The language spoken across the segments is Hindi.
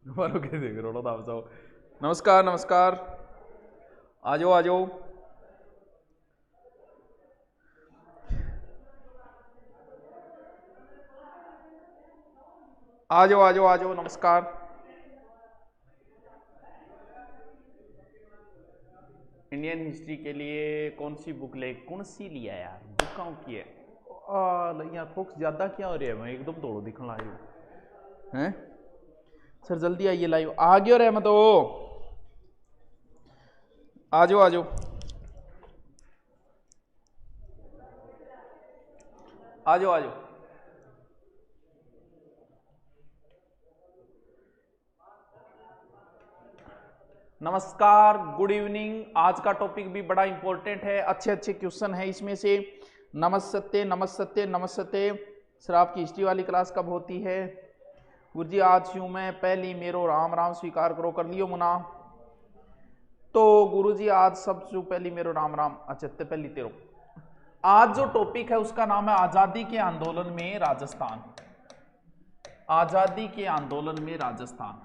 मारो के देख रोड़ा था जाओ। नमस्कार नमस्कार, आ जाओ आ जाओ। आ जाओ आ जाओ आ जाओ, नमस्कार। इंडियन हिस्ट्री के लिए कौन सी बुक ले, कौन सी लिया यार, बुक कौन की है? यार फोक्स ज्यादा क्या हो रहा है, मैं एकदम तोड़ो दिखने लाइव हैं। सर जल्दी आइए, लाइव आ गया रे, मैं तो आ जाओ आ जाओ। आ जाओ आ जाओ। नमस्कार, गुड इवनिंग। आज का टॉपिक भी बड़ा इंपॉर्टेंट है, अच्छे अच्छे क्वेश्चन है इसमें से। नमस्ते नमस्ते नमस्ते। सर आपकी हिस्ट्री वाली क्लास कब होती है? गुरुजी आज हूँ मैं, पहली मेरो राम राम स्वीकार करो, कर लियो मुना। तो गुरुजी आज सबसे पहली मेरो राम राम। अच्छा पहली तेरो। आज जो टॉपिक है उसका नाम है आजादी के आंदोलन में राजस्थान। आजादी के आंदोलन में राजस्थान,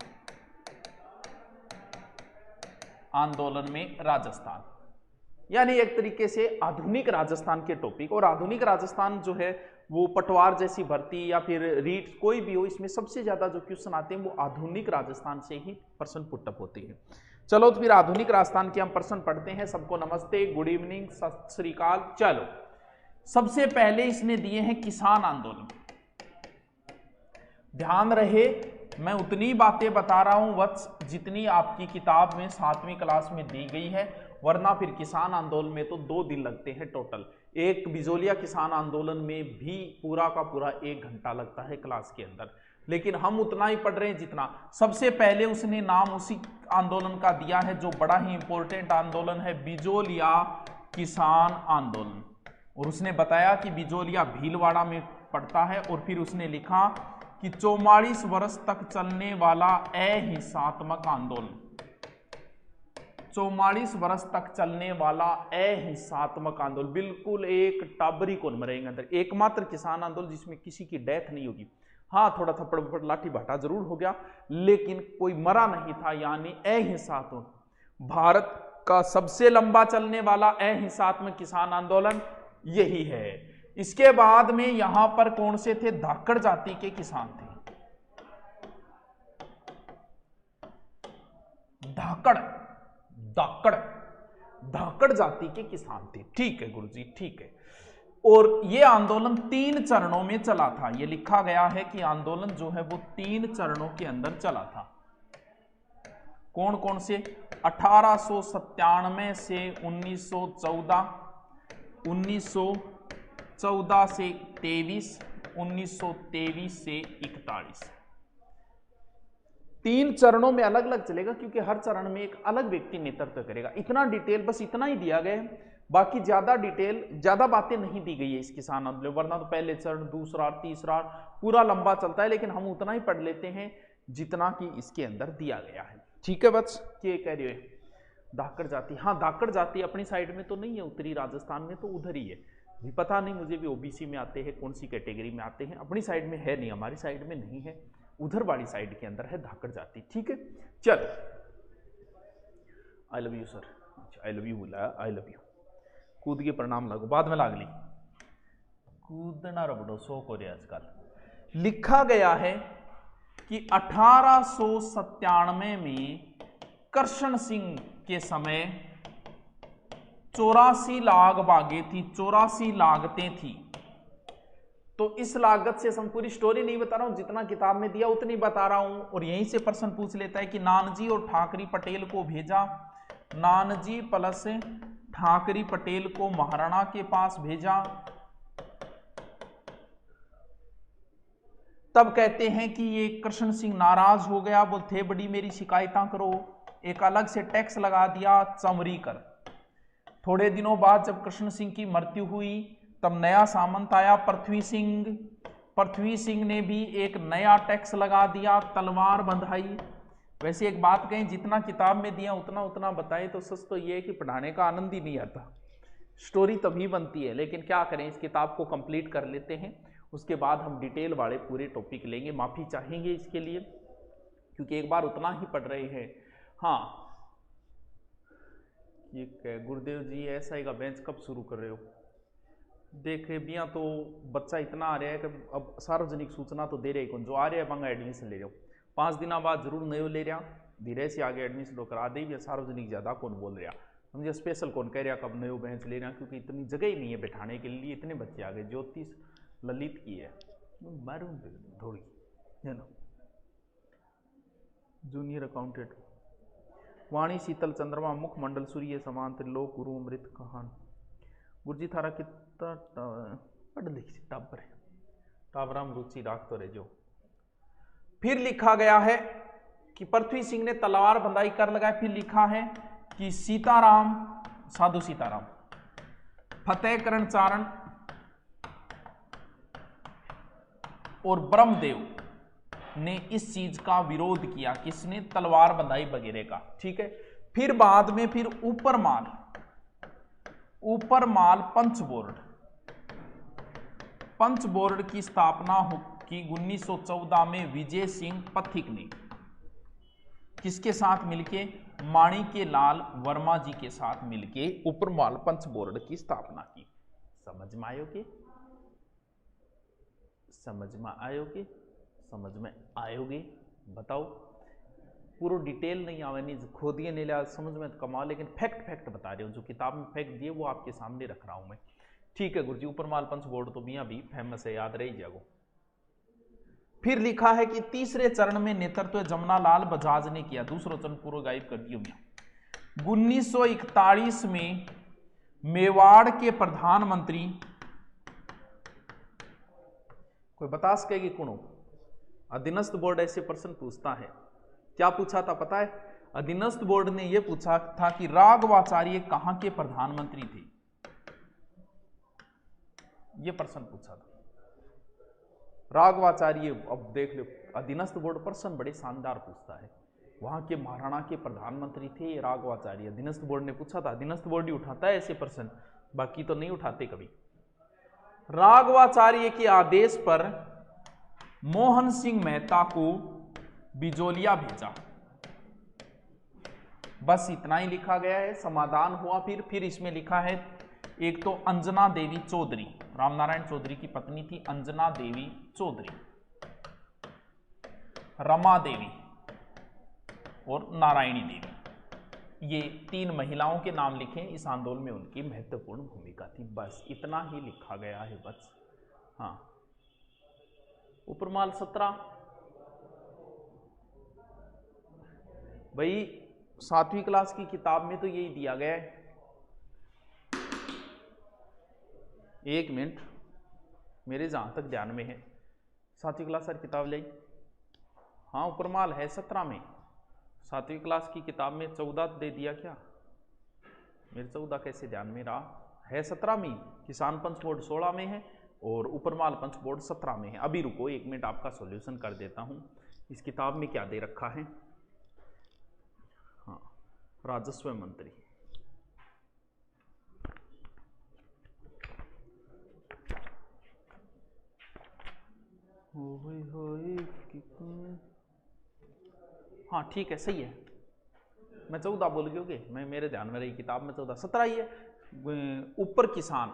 आंदोलन में राजस्थान, यानी एक तरीके से आधुनिक राजस्थान के टॉपिक। और आधुनिक राजस्थान जो है वो पटवार जैसी भर्ती या फिर रीट कोई भी हो, इसमें सबसे ज्यादा जो क्वेश्चन आते हैं वो आधुनिक राजस्थान से ही प्रश्न पुटअप होते हैं। चलो तो फिर आधुनिक राजस्थान के हम प्रश्न पढ़ते हैं। सबको नमस्ते, गुड इवनिंग, सत श्री अकाल। चलो सबसे पहले इसने दिए हैं किसान आंदोलन। ध्यान रहे मैं उतनी बातें बता रहा हूं वत्स जितनी आपकी किताब में 7वीं क्लास में दी गई है, वरना फिर किसान आंदोलन में तो 2 दिन लगते हैं टोटल। एक बिजोलिया किसान आंदोलन में भी पूरा का पूरा 1 घंटा लगता है क्लास के अंदर, लेकिन हम उतना ही पढ़ रहे हैं जितना। सबसे पहले उसने नाम उसी आंदोलन का दिया है जो बड़ा ही इंपॉर्टेंट आंदोलन है, बिजोलिया किसान आंदोलन। और उसने बताया कि बिजोलिया भीलवाड़ा में पड़ता है। और फिर उसने लिखा कि 44 वर्ष तक चलने वाला अहिंसात्मक आंदोलन, 44 वर्ष तक चलने वाला अहिंसात्मक आंदोलन, बिल्कुल एक टाबरी कौन मरेंगे अंदर, एकमात्र किसान आंदोलन जिसमें किसी की डेथ नहीं होगी। हाँ थोड़ा थप्पड़ लाठी भाटा जरूर हो गया, लेकिन कोई मरा नहीं था, यानी अहिंसात्मक। भारत का सबसे लंबा चलने वाला अहिंसात्मक किसान आंदोलन यही है। इसके बाद में यहां पर कौन से थे? धाकड़ जाति के किसान थे, धाकड़ धाकड़ धाकड़ जाति के किसान थे। ठीक है गुरुजी, ठीक है। और यह आंदोलन 3 चरणों में चला था। यह लिखा गया है कि आंदोलन जो है वो 3 चरणों के अंदर चला था। कौन कौन से? 1897 से 1914, 1914 से 23, 1923 से 41। 3 चरणों में अलग अलग चलेगा, क्योंकि हर चरण में एक अलग व्यक्ति नेतृत्व करेगा। इतना डिटेल बस इतना ही दिया गया है, बाकी ज्यादा डिटेल ज्यादा बातें नहीं दी गई है इस किसान आंदोलन, वरना तो पहले चरण, दूसरा, तीसरा पूरा लंबा चलता है, लेकिन हम उतना ही पढ़ लेते हैं जितना कि इसके अंदर दिया गया है। ठीक है बस, क्या कह रहे हो? धाकड़ जाति, हाँ धाकड़ जाति अपनी साइड में तो नहीं है, उत्तरी राजस्थान में तो उधर ही है। भी पता नहीं मुझे भी ओबीसी में आते हैं, कौन सी कैटेगरी में आते हैं, अपनी साइड में है नहीं, हमारी साइड में नहीं है, उधर वाली साइड के अंदर है धाकड़ जाति। ठीक है चल, आई लव यू सर। अच्छा आई लव यू बोला, आई लव यू। कूद के प्रणाम लागू, बाद में लाग ली। कूदना रबड़ो शौक हो रहा आजकल। लिखा गया है कि 1897 में कृष्ण सिंह के समय 84 लाख बागें थी, 84 लागतें थी। तो इस लागत से हम पूरी स्टोरी नहीं बता रहा हूं, जितना किताब में दिया उतनी बता रहा हूं। और यहीं से प्रश्न पूछ लेता है कि नानजी और ठाकरी पटेल को भेजा, नानजी प्लस ठाकरी पटेल को महाराणा के पास भेजा। तब कहते हैं कि ये कृष्ण सिंह नाराज हो गया, बोलते बड़ी मेरी शिकायतां करो, एक अलग से टैक्स लगा दिया चमरी कर। थोड़े दिनों बाद जब कृष्ण सिंह की मृत्यु हुई तब नया सामंत आया पृथ्वी सिंह। पृथ्वी सिंह ने भी एक नया टैक्स लगा दिया, तलवार बंधाई। वैसे एक बात कहें, जितना किताब में दिया उतना उतना बताए तो सच तो ये है कि पढ़ाने का आनंद ही नहीं आता, स्टोरी तभी बनती है। लेकिन क्या करें, इस किताब को कंप्लीट कर लेते हैं, उसके बाद हम डिटेल वाले पूरे टॉपिक लेंगे। माफी चाहेंगे इसके लिए, क्योंकि एक बार उतना ही पढ़ रहे हैं। हाँ, ये गुरुदेव जी SI का बेंच कब शुरू कर रहे हो? देखे बिया तो बच्चा इतना आ रहा है कि अब सार्वजनिक सूचना तो दे रहे कौन, जो आ रहे हैं बंगा एडमिशन ले रहे हो, 5 दिन बाद जरूर नयो ले रहा, धीरे से आगे एडमिशन करा दे। सार्वजनिक ज़्यादा कौन बोल रहा, मुझे स्पेशल कौन कह रहा कब नयो बेंच ले रहा, क्योंकि इतनी जगह ही नहीं है बैठाने के लिए, इतने बच्चे आ गए। ज्योतिष ललित की है, मारूं थोड़ी है ना। जूनियर अकाउंटेंट वाणी शीतल चंद्रमा मुखमंडल सूर्य समान त्रिलोक गुरु अमृत कहान। गुरुजी थारा कितना पढ़ लिखी टाबर है, टावराम रुचि राख तो रहे जो। फिर लिखा गया है कि पृथ्वी सिंह ने तलवार बंदाई कर लगाए। फिर लिखा है कि सीताराम, साधु सीताराम, फतेहकरण चारण और ब्रह्मदेव ने इस चीज का विरोध किया। किसने? तलवार बंदाई वगैरह का। ठीक है। फिर बाद में फिर ऊपरमाल पंच बोर्ड की स्थापना की 1914 में विजय सिंह पथिक ने किसके साथ मिलके? माणिक्य लाल वर्मा जी के साथ मिलके ऊपरमाल पंच बोर्ड की स्थापना की। समझ में आयोगे? समझ में आयोगे? बताओ। पूरा डिटेल नहीं आवे, नहीं खोदिए नहीं लिया समझ में कमाओ, लेकिन फैक्ट बता रहे हो। जो किताब में फैक्ट दिए वो आपके सामने रख रहा हूं मैं। ठीक है गुरुजी, ऊपरमाल पंच बोर्ड तो मियां भी फेमस है, याद रही जाओ। फिर लिखा है कि तीसरे चरण में नेतृत्व जमुनालाल बजाज ने किया। दूसरा चरण पूरा गायब कर दियो मियां। 1941 में मेवाड़ के प्रधानमंत्री, कोई बता सकेगी कौन? अधीनस्थ बोर्ड ऐसे प्रश्न पूछता है। क्या पूछा था पता है? अधीनस्थ बोर्ड ने यह पूछा था कि राघवाचार्य कहां के प्रधानमंत्री थे। यह प्रश्न पूछा था राघवाचार्य। अब देख लो, अधीनस्थ बोर्ड प्रश्न बड़े शानदार पूछता है। वहां के महाराणा के प्रधानमंत्री थे राघवाचार्य, अधीनस्थ बोर्ड ने पूछा था। अधीनस्थ बोर्ड ही उठाता है ऐसे प्रश्न, बाकी तो नहीं उठाते कभी। राघवाचार्य के आदेश पर मोहन सिंह मेहता को बिजोलिया भेजा। बस इतना ही लिखा गया है। समाधान हुआ। फिर इसमें लिखा है, एक तो अंजना देवी चौधरी, रामनारायण चौधरी की पत्नी थी अंजना देवी चौधरी, रमा देवी और नारायणी देवी, ये 3 महिलाओं के नाम लिखे। इस आंदोलन में उनकी महत्वपूर्ण भूमिका थी। बस इतना ही लिखा गया है बस। हाँ, ऊपरमाल 17 भाई 7वीं क्लास की किताब में तो यही दिया गया है। 1 मिनट, मेरे जहां तक ध्यान में है 7वीं क्लास की किताब ले। हाँ, ऊपरमाल है 17 में। 7वीं क्लास की किताब में 14 दे दिया क्या? मेरे 14 कैसे ध्यान में रहा? है 17 में। किसान पंच बोर्ड 16 में है और ऊपरमाल पंच बोर्ड 17 में है। अभी रुको 1 मिनट, आपका सॉल्यूशन कर देता हूं। इस किताब में क्या दे रखा है? हाँ, राजस्व मंत्री। हाँ ठीक है, सही है। मैं 14 बोल गया, मैं मेरे ध्यान में रही किताब में 14, 17 ही है। ऊपर किसान,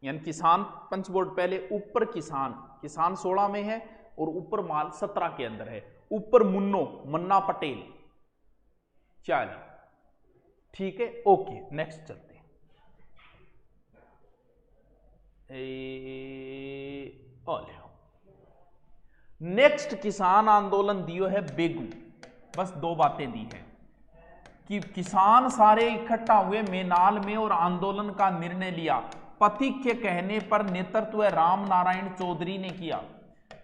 यानी किसान पंच बोर्ड पहले, ऊपर किसान 16 में है और ऊपर माल 17 के अंदर है। ऊपर मन्ना पटेल। चलिए ठीक है, ओके नेक्स्ट चलते हैं। नेक्स्ट किसान आंदोलन दियो है बेगू। बस 2 बातें दी है कि किसान सारे इकट्ठा हुए मेनाल में और आंदोलन का निर्णय लिया। पथिक के कहने पर नेतृत्व राम नारायण चौधरी ने किया।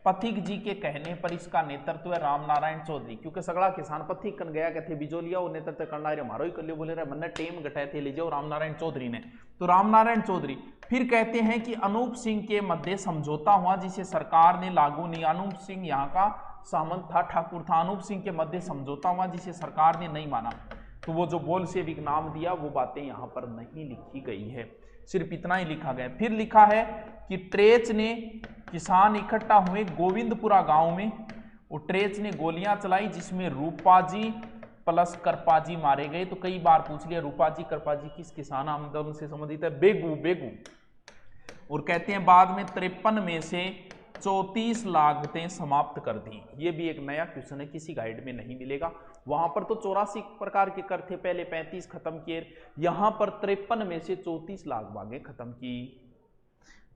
पथिक जी के कहने पर इसका नेतृत्व राम नारायण चौधरी, क्योंकि सगड़ा किसान पथिक कन गया कहते बिजोलिया वो नेतृत्व करना है मारो ही कर लियो, बोले रहे मन टेम गटाए थे ले जाओ राम नारायण चौधरी ने, तो राम नारायण चौधरी। फिर कहते हैं कि अनूप सिंह के मध्य समझौता हुआ जिसे सरकार ने लागू नहीं। अनूप सिंह यहाँ का सामंत था, ठाकुर था। अनूप सिंह के मध्य समझौता हुआ जिसे सरकार ने नहीं माना, तो वो जो बोलशेविक नाम दिया वो बातें यहाँ पर नहीं लिखी गई है, सिर्फ इतना ही लिखा गया। फिर लिखा है कि ट्रेच ने किसान इकट्ठा हुए गोविंदपुरा गांव में उट्रेच ने गोलियां चलाई जिसमें रूपाजी प्लस करपाजी मारे गए। तो कई बार पूछ लिया रूपाजी करपाजी किस किसान आंदोलन से संबंधित है? बेगू बेगू। और कहते हैं बाद में 53 में से 34 लागतें समाप्त कर दी। ये भी एक नया क्वेश्चन है, किसी गाइड में नहीं मिलेगा। वहां पर तो 84 प्रकार के कर थे, पहले 35 खत्म किए, यहां पर 53 में से 34 लाख बागें खत्म की।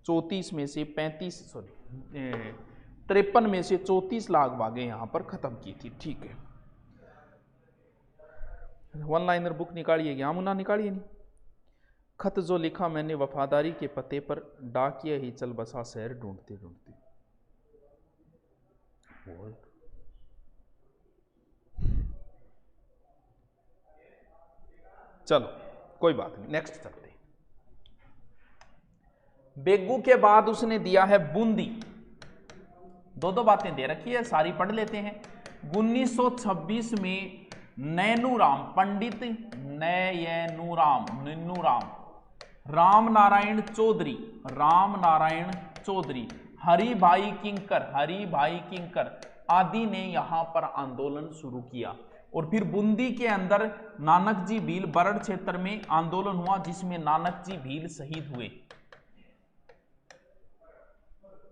34 में से 53 में से 34 लाख बागें यहां पर खत्म की थी। ठीक है, वन लाइनर बुक निकालिए, यहाँ मुन्ना निकालिए नहीं। खत जो लिखा मैंने वफादारी के पते पर, डाकिया ही चल बसा शहर ढूंढते ढूंढते। चलो कोई बात नहीं, नेक्स्ट चलते हैं। बेगू के बाद उसने दिया है बूंदी। दो दो बातें दे रखी है, सारी पढ़ लेते हैं। 1926 में नैनूराम, पंडित नैनूराम राम नारायण चौधरी, हरि भाई किंकर आदि ने यहां पर आंदोलन शुरू किया। और फिर बूंदी के अंदर नानक जी भील बरड़ क्षेत्र में आंदोलन हुआ जिसमें नानक जी भील शहीद हुए।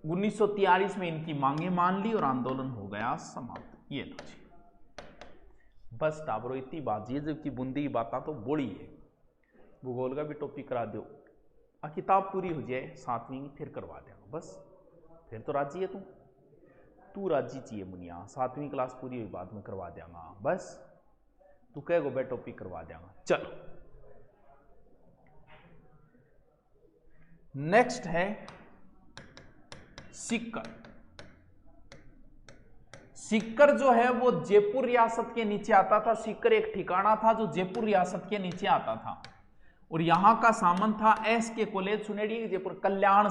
1943 में इनकी मांगे मान ली और आंदोलन हो गया समाप्त। ये लो जी, बस टाबरो इतनी बात है, जबकि बूंदी की बात तो बड़ी है। भूगोल का भी टॉपिक करा दो, किताब पूरी हो जाए 7वीं फिर करवा देना, बस फिर तो राजी है तू राजी चाहिए मुनिया। 7वीं क्लास पूरी हुई बाद में करवा देगा, बस तू कह गो बे टॉपिक करवा देगा। चलो नेक्स्ट है सीकर जो है वो जयपुर रियासत के नीचे आता था। सीकर एक ठिकाना था जो जयपुर रियासत के नीचे आता था और यहां का सामंत था SK कॉलेज सुनेड़ी जयपुर। कल्याण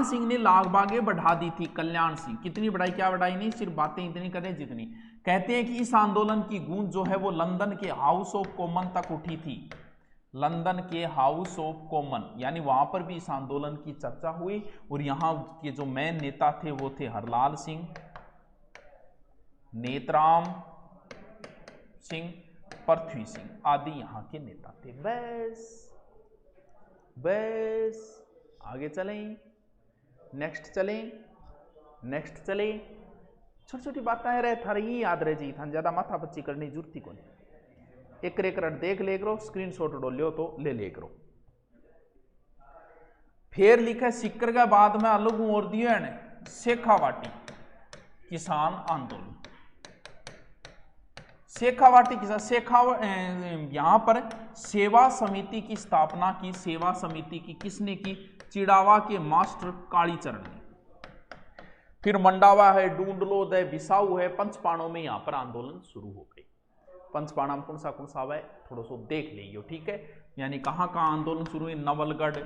सिंह ने लाग बागे बढ़ा दी थी। कल्याण सिंह कितनी बढ़ाई, क्या बढ़ाई नहीं, सिर्फ बातें इतनी करें जितनी। कहते हैं कि इस आंदोलन की गूंज जो है वो लंदन के हाउस ऑफ कॉमन तक उठी थी। लंदन के हाउस ऑफ कॉमन, यानी वहां पर भी इस आंदोलन की चर्चा हुई। और यहां के जो मेन नेता थे वो थे हरलाल सिंह, नेतराम सिंह, पृथ्वी सिंह आदि यहां के नेता थे। बस आगे चलें, नेक्स्ट चलें। छोटी छोटी बातें रहे थारी याद रह जी, था ज्यादा माथा पच्ची करने की जरूरत ही कौन। एक रेकरट देख ले करो, स्क्रीनशॉट डोलियो तो ले करो। फिर लिखा सीकर के बाद में अलग और दिया ने शेखावाटी किसान आंदोलन। शेखावाटी किसान यहां पर सेवा समिति की स्थापना की। सेवा समिति की किसने की? चिड़ावा के मास्टर कालीचरण ने। फिर मंडावा है, डूंडलोद है, बिसाऊ है, पंचपाणों में यहां पर आंदोलन शुरू हो गई। पंचपाणा में कौन सा है थोड़ा सा देख लीजिए, ठीक है। यानी कहां आंदोलन शुरू हुई? नवलगढ़,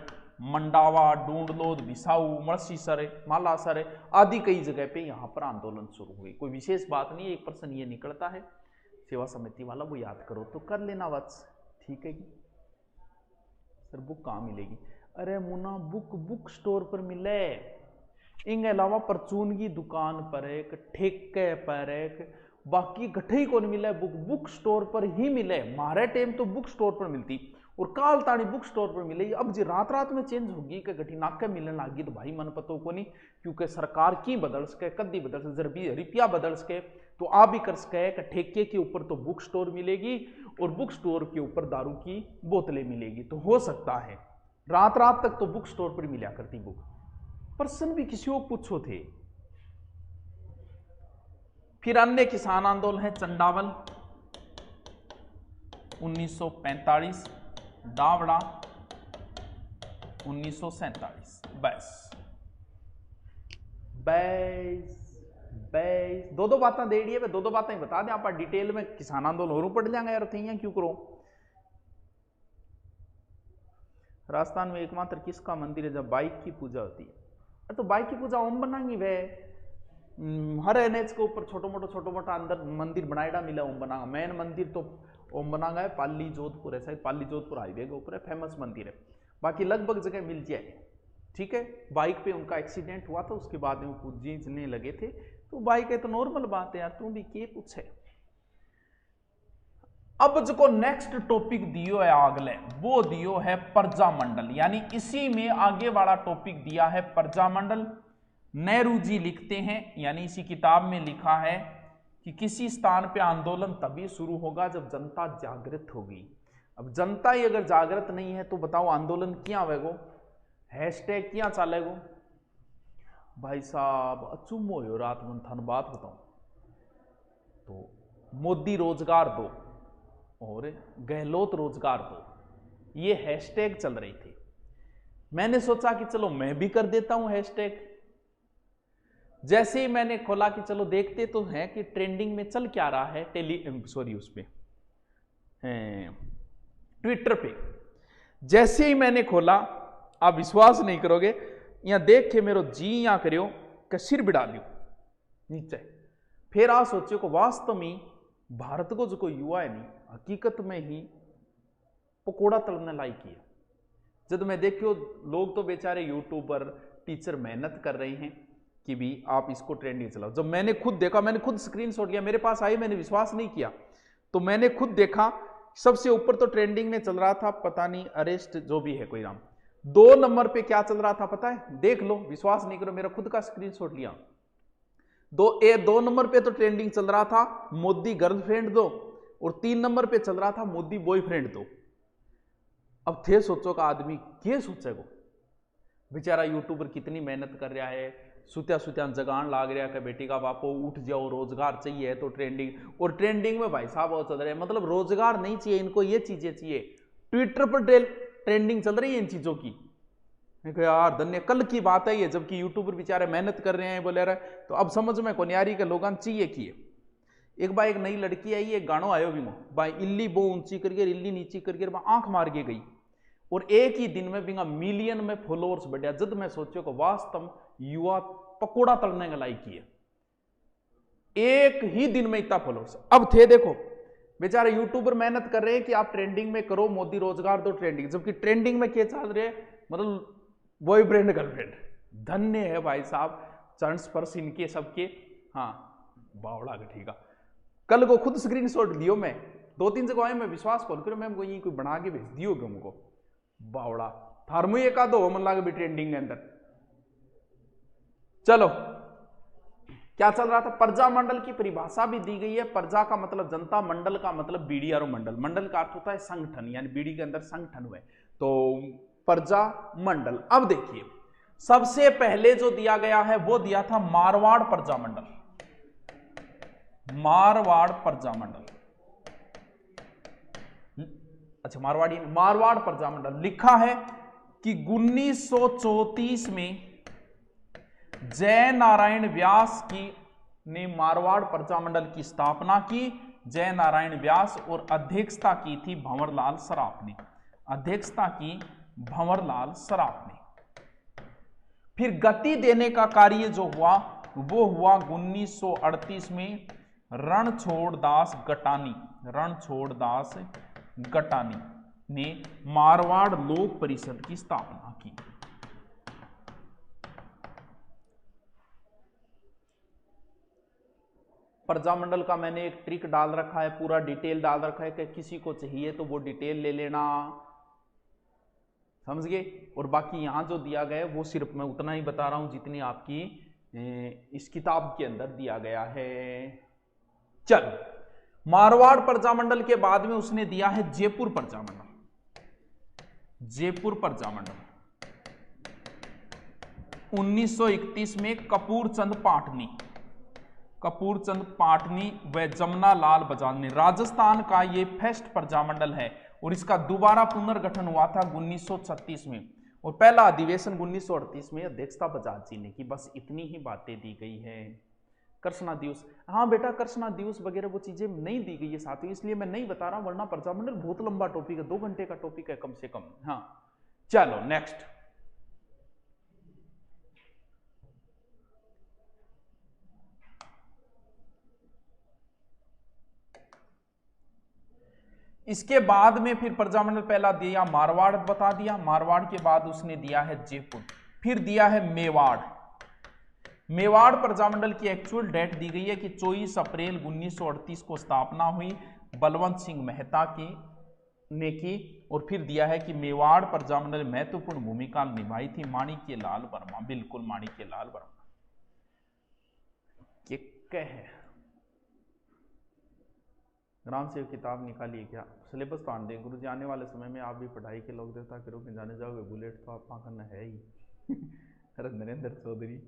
मंडावा, डूंडलोद, बिसाऊ, मलसीसर, मालासर आदि कई जगह पे यहां पर आंदोलन शुरू हुई। कोई विशेष बात नहीं है, एक प्रश्न ये निकलता है सेवा समिति वाला, वो याद करो तो कर लेना वत्स, ठीक है। सर बुक कहाँ मिलेगी? अरे मुन्ना बुक स्टोर पर मिले। इनके अलावा परचून की दुकान पर एक, ठेके पर एक, बाकी गठे ही कौन मिले बुक स्टोर पर ही मिले। मारे टाइम तो बुक स्टोर पर मिलती और काल ताड़ी बुक स्टोर पर मिले। अब जी रात में चेंज होगी कि गठी नाके मिलने लगी तो भाई मन पतो को नहीं, क्योंकि सरकार की बदल सके, कद्दी बदल सके, जरबी रुपया बदल सके तो आप भी कर सके कि ठेके के ऊपर तो बुक स्टोर मिलेगी और बुक स्टोर के ऊपर दारू की बोतलें मिलेगी। तो हो सकता है रात तक तो बुक स्टोर पर मिला करती बुक। पर्सन भी किसी को पूछो थे। फिर अन्य किसान आंदोलन है चंडावल 1945, डावड़ा 1947। बस दो बातें दे दिए, दो बातें बता दें आप डिटेल में। किसान आंदोलन और पढ़ जाएंगे यार, थे क्यों करो। राजस्थान में एकमात्र किसका मंदिर है जब बाइक की पूजा होती है? तो बाइक की पूजा ओम बनाएंगी वे। हर एनएच के ऊपर छोटो मोटा अंदर मंदिर बनाएगा मिला ओम बनागा। मेन मंदिर तो ओम बनागा है पाली जोधपुर है, शायद पाली जोधपुर हाईवे के ऊपर है, फेमस मंदिर है। बाकी लगभग जगह मिल जाए, ठीक है। बाइक पे उनका एक्सीडेंट हुआ था, उसके बाद में वो पूजने लगे थे तो भाई के तो नॉर्मल बात है यार, तू भी के पूछे। अब जो नेक्स्ट टॉपिक दियो है अगले, वो दियो है प्रजामंडल, यानी इसी में आगे वाला टॉपिक दिया है प्रजामंडल। नेहरू जी लिखते हैं, यानी इसी किताब में लिखा है कि किसी स्थान पे आंदोलन तभी शुरू होगा जब जनता जागृत होगी। अब जनता ही अगर जागृत नहीं है तो बताओ आंदोलन क्या आवेगो, हैशटैग क्या चलेगो। भाई साहब अचुम्बो हो रात में थान बात बताऊं तो मोदी रोजगार दो और गहलोत रोजगार दो, ये हैशटैग चल रही थी। मैंने सोचा कि चलो मैं भी कर देता हूं हैशटैग। जैसे ही मैंने खोला कि चलो देखते तो हैं कि ट्रेंडिंग में चल क्या रहा है उस पे ट्विटर पे। जैसे ही मैंने खोला, आप विश्वास नहीं करोगे, यहां देख के मेरो जी यहां करियो कि सिर बिड़ा लियो नीचे। फिर आ सोचो को वास्तव में भारत को जो कोई युवा है नहीं, हकीकत में ही पकोड़ा तलने लायक ही है। जब मैं देखियो लोग तो बेचारे यूट्यूबर टीचर मेहनत कर रहे हैं कि भी आप इसको ट्रेंडिंग चलाओ। जब मैंने खुद देखा, मैंने खुद स्क्रीनशॉट लिया, मेरे पास आई, मैंने विश्वास नहीं किया, तो मैंने खुद देखा सबसे ऊपर तो ट्रेंडिंग में चल रहा था पता नहीं अरेस्ट जो भी है कोई नाम। 2 नंबर पे क्या चल रहा था पता है, देख लो, विश्वास नहीं करो, मेरा खुद का स्क्रीनशॉट लिया। 2 नंबर पे तो ट्रेंडिंग चल रहा था मोदी गर्लफ्रेंड दो, और 3 नंबर पे चल रहा था मोदी बॉयफ्रेंड दो। अब थे सोचो का आदमी क्या सोचेगा, बेचारा यूट्यूबर कितनी मेहनत कर रहा है, सुत्या सुत्या जगान लाग रहा है बेटी का बापो उठ जाओ, रोजगार चाहिए तो ट्रेंडिंग। और ट्रेंडिंग में भाई साहब चल रहे हैं, मतलब रोजगार नहीं चाहिए इनको, ये चीजें चाहिए। ट्विटर पर ट्रेंडिंग चल रही है इन चीजों की। यार धन्य, कल की बात है ये, जबकि यूट्यूबर बेचारे मेहनत कर रहे हैं बोले रहे, तो अब समझ में कोनियारी के लोग चाहिए किए। एक बार एक नई लड़की आई, एक गानो आयो भी भाई, इल्ली बो ऊंची करके इल्ली नीची करके आंख मार के गई, और एक ही दिन में बिंगा मिलियन में फॉलोअर्स बढ़िया। जब मैं सोचो को वास्तव युवा पकोड़ा तलने का लायक है, एक ही दिन में इतना फॉलोअर्स। अब थे देखो बेचारे यूट्यूबर मेहनत कर रहे हैं कि आप ट्रेंडिंग में करो, मोदी रोजगार दो ट्रेंडिंग, जबकि ट्रेंडिंग में क्या चल रहे हैं, मतलब बॉयफ्रेंड गर्लफ्रेंड। धन्य है भाई साहब, चरण स्पर्श इनके सबके। हाँ बावड़ा का ठीक है, कल को खुद स्क्रीनशॉट दियो, मैं 2-3 जगह आए, मैं विश्वास कौन करो, मैं कोई बना के भेज दियो हमको बावड़ा थार्मो एक आधो हो मन लागे भी ट्रेंडिंग के अंदर। चलो क्या चल रहा था, प्रजा मंडल की परिभाषा भी दी गई है। प्रजा का मतलब जनता, मंडल का मतलब बीड़ी और मंडल, मंडल का अर्थ होता है संगठन, यानी बीड़ी के अंदर संगठन हुए, तो प्रजा मंडल। अब देखिए सबसे पहले जो दिया गया है वो दिया था मारवाड़ प्रजा मंडल, मारवाड़ प्रजा मंडल। अच्छा मारवाड़ प्रजा मंडल लिखा है कि 1934 में जय नारायण व्यास की ने मारवाड़ प्रजा मंडल की स्थापना की। जय नारायण व्यास, और अध्यक्षता की थी भंवरलाल सराफ ने, अध्यक्षता की भंवरलाल सराफ ने। फिर गति देने का कार्य जो हुआ वो हुआ 1938 में रणछोड़दास गटानी, रणछोड़दास गटानी ने मारवाड़ लोक परिषद की स्थापना की। प्रजामंडल का मैंने एक ट्रिक डाल रखा है, पूरा डिटेल डाल रखा है कि किसी को चाहिए तो वो डिटेल ले लेना, समझ गए। और बाकी यहां जो दिया गया है वो सिर्फ मैं उतना ही बता रहा हूं जितनी आपकी इस किताब के अंदर दिया गया है। चल मारवाड़ प्रजामंडल के बाद में उसने दिया है जयपुर प्रजामंडल। जयपुर प्रजामंडल 1931 में कपूर चंद पाटनी व जमुना लाल बजाज ने, राजस्थान का ये फर्स्ट प्रजामंडल है, और इसका दोबारा पुनर्गठन हुआ था 1936 में, और पहला अधिवेशन 1938 में अध्यक्षता बजाज जी ने की। बस इतनी ही बातें दी गई है। कृष्णा दिवस, हाँ बेटा कृष्णा दिवस वगैरह वो चीजें नहीं दी गई है साथियों, इसलिए मैं नहीं बता रहा हूं, वरना प्रजामंडल बहुत लंबा टॉपिक है, 2 घंटे का टॉपिक है कम से कम। हाँ चलो नेक्स्ट, इसके बाद में फिर प्रजामंडल पहला दिया मारवाड़, बता दिया मारवाड़ के बाद उसने दिया है जयपुर, फिर दिया है मेवाड़। मेवाड़ प्रजामंडल की एक्चुअल डेट दी गई है कि 24 अप्रैल 1938 को स्थापना हुई, बलवंत सिंह मेहता की ने की। और फिर दिया है कि मेवाड़ प्रजामंडल में महत्वपूर्ण भूमिका निभाई थी माणिक्य लाल वर्मा। बिल्कुल माणिक्य लाल वर्मा। ग्राम सेवक किताब निकालिए क्या? सिलेबस तो आने दें गुरु जी, आने वाले समय में आप भी पढ़ाई के लोग देवता के रूप में जाने जाओगे। बुलेट तो आप करना है ही। अरे नरेंद्र चौधरी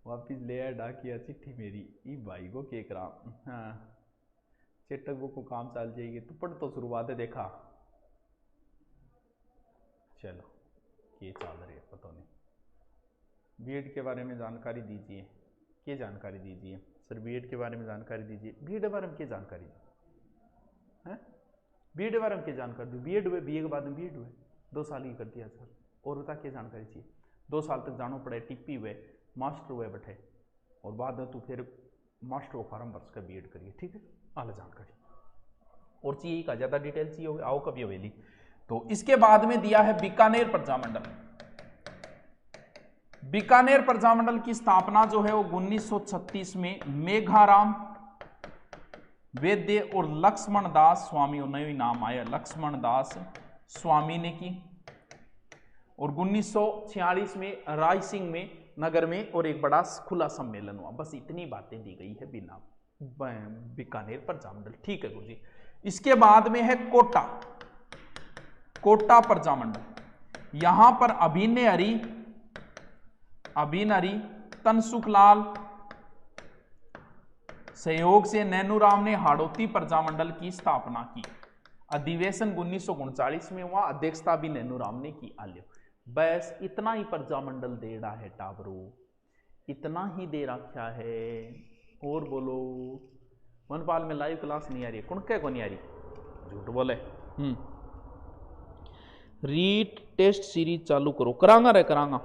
वापिस ले आया डाकिया चिट्ठी मेरी ई भाई को के कराम। हाँ चेटक बुक को काम चल जाएगी तो पढ़ तो शुरुआत है देखा। चलो ये चल रही है पता नहीं। बीएड के बारे में जानकारी दीजिए। क्या जानकारी दीजिए सर? बीएड के बारे में जानकारी दीजिए। बीएड के बारे में क्या जानकारी है? बीएड के बारे में क्या जानकारी दी? बीएड हुए, बीए के बाद में बीएड हुए, 2 साल की कर दिया सर। और बता क्या जानकारी चाहिए? 2 साल तक जानो पड़े, टिप्पी हुए, मास्टर हुए बैठे, और बाद में तू फिर मास्टर को फार्म भर का बीएड करिए। ठीक है, आला जानकारी और चाहिए का ज्यादा डिटेल चाहिए होगी, आओ कभी हवेली। तो इसके बाद में दिया है बीकानेर प्रजामंडल। बीकानेर प्रजामंडल की स्थापना जो है वो 1936 में मेघाराम वैद्य और लक्ष्मण दास स्वामी, नए नाम आया, लक्ष्मण दास स्वामी ने की। और 1946 में राय सिंह में नगर में और एक बड़ा खुला सम्मेलन हुआ। बस इतनी बातें दी गई है बिना बीकानेर प्रजामंडल। ठीक है गुरुजी। इसके बाद में है कोटा, कोटा प्रजामंडल। यहां पर अभिनरी तनसुखलाल सहयोग से नैनूराम ने हाड़ौती प्रजामंडल की स्थापना की। अधिवेशन 1939 में हुआ, अध्यक्षता भी नैनूराम ने की। आल्यो बस इतना ही प्रजामंडल दे रहा है टाबरो, इतना ही दे रखा है। और बोलो वनपाल में लाइव क्लास नहीं आ रही है, कुणके को नहीं आ रही? झूठ बोले। रीट टेस्ट सीरीज चालू करो, करांगा रे करांगा।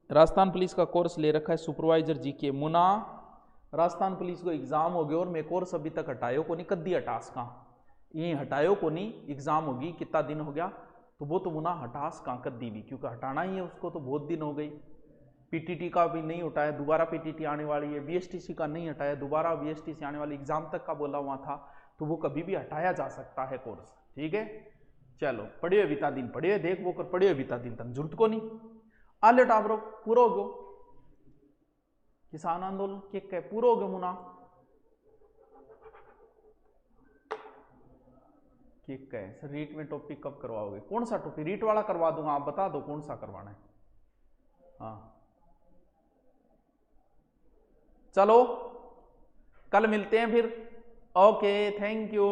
राजस्थान पुलिस का कोर्स ले रखा है सुपरवाइजर जी के मुना। राजस्थान पुलिस को एग्जाम हो गया और मैं कोर्स अभी तक हटायो को नहीं, कद्दी हटास का ये हटायो को नहीं। एग्जाम होगी कितना दिन हो गया, तो वो तो मुना हटास का कद्दी भी, क्योंकि हटाना ही है उसको, तो बहुत दिन हो गई। पीटीटी का भी नहीं हटाया, दोबारा पीटीटी आने वाली है। बीएसटीसी का नहीं हटाया, दोबारा बीएसटीसी आने वाली, एग्जाम तक का बोला हुआ था, तो वो कभी भी हटाया जा सकता है कोर्स। ठीक है चलो पढ़ियो बीता दिन, पढ़ियो देख वो कर, पढ़ियो बीता दिन तन जरूरत को नहीं। आले टाबरो पूरा हो गयो, किसान आंदोलन के पूरा हो गयो मुना। ठीक है सर, रीट में टॉपिक कब करवाओगे? कौन सा टॉपिक? रीट वाला करवा दूंगा, आप बता दो कौन सा करवाना है। हाँ चलो कल मिलते हैं फिर। Okay thank you.